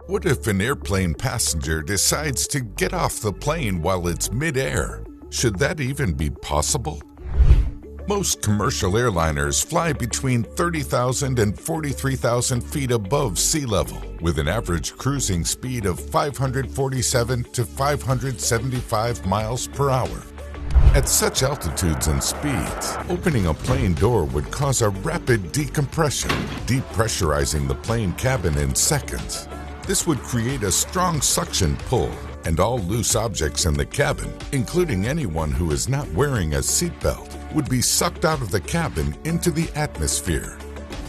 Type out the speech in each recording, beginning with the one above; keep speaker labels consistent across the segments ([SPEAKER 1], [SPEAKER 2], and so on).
[SPEAKER 1] What if an airplane passenger decides to get off the plane while it's mid-air? Should that even be possible? Most commercial airliners fly between 30,000 and 43,000 feet above sea level, with an average cruising speed of 547 to 575 miles per hour. At such altitudes and speeds, opening a plane door would cause a rapid decompression, depressurizing the plane cabin in seconds. This would create a strong suction pull, and all loose objects in the cabin, including anyone who is not wearing a seatbelt, would be sucked out of the cabin into the atmosphere.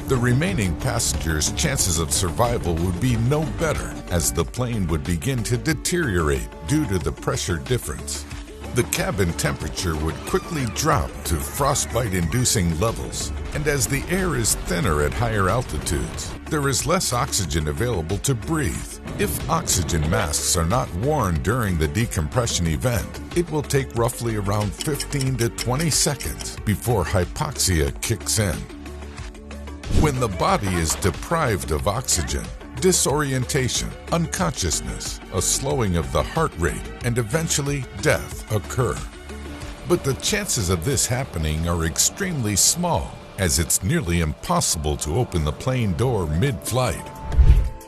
[SPEAKER 1] The remaining passengers' chances of survival would be no better, as the plane would begin to deteriorate due to the pressure difference. The cabin temperature would quickly drop to frostbite-inducing levels, and as the air is thinner at higher altitudes, there is less oxygen available to breathe. If oxygen masks are not worn during the decompression event, it will take roughly around 15 to 20 seconds before hypoxia kicks in. When the body is deprived of oxygen, disorientation, unconsciousness, a slowing of the heart rate, and eventually death occur. But the chances of this happening are extremely small, as it's nearly impossible to open the plane door mid-flight.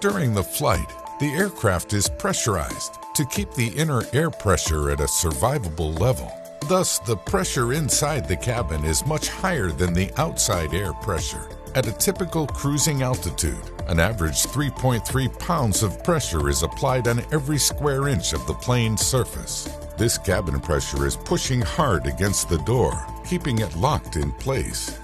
[SPEAKER 1] During the flight, the aircraft is pressurized to keep the inner air pressure at a survivable level. Thus, the pressure inside the cabin is much higher than the outside air pressure. At a typical cruising altitude, an average 3.3 pounds of pressure is applied on every square inch of the plane's surface. This cabin pressure is pushing hard against the door, keeping it locked in place.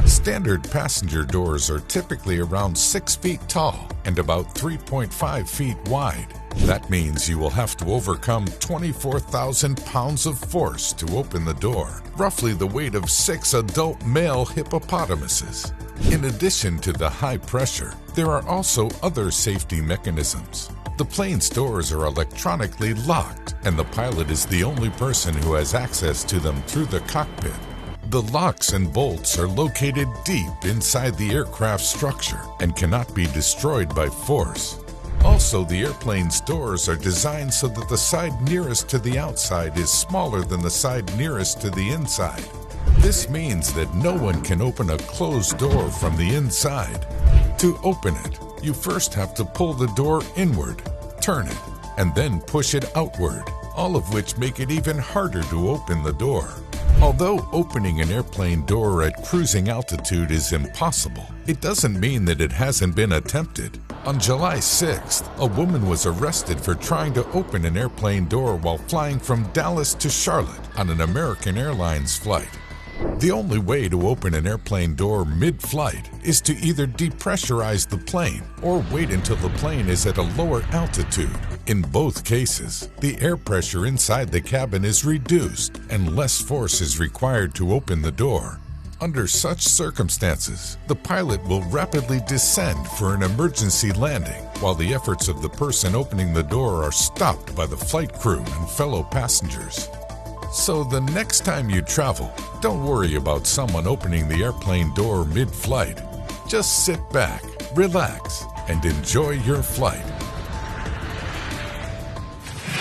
[SPEAKER 1] Standard passenger doors are typically around 6 feet tall and about 3.5 feet wide. That means you will have to overcome 24,000 pounds of force to open the door, roughly the weight of 6 adult male hippopotamuses. In addition to the high pressure, there are also other safety mechanisms. The plane's doors are electronically locked, and the pilot is the only person who has access to them through the cockpit. The locks and bolts are located deep inside the aircraft structure and cannot be destroyed by force. Also, the airplane's doors are designed so that the side nearest to the outside is smaller than the side nearest to the inside. This means that no one can open a closed door from the inside. To open it, you first have to pull the door inward, turn it, and then push it outward, all of which make it even harder to open the door. Although opening an airplane door at cruising altitude is impossible, it doesn't mean that it hasn't been attempted. On July 6th, a woman was arrested for trying to open an airplane door while flying from Dallas to Charlotte on an American Airlines flight. The only way to open an airplane door mid-flight is to either depressurize the plane or wait until the plane is at a lower altitude. In both cases, the air pressure inside the cabin is reduced and less force is required to open the door. Under such circumstances, the pilot will rapidly descend for an emergency landing, while the efforts of the person opening the door are stopped by the flight crew and fellow passengers. So the next time you travel, don't worry about someone opening the airplane door mid-flight. Just sit back, relax, and enjoy your flight.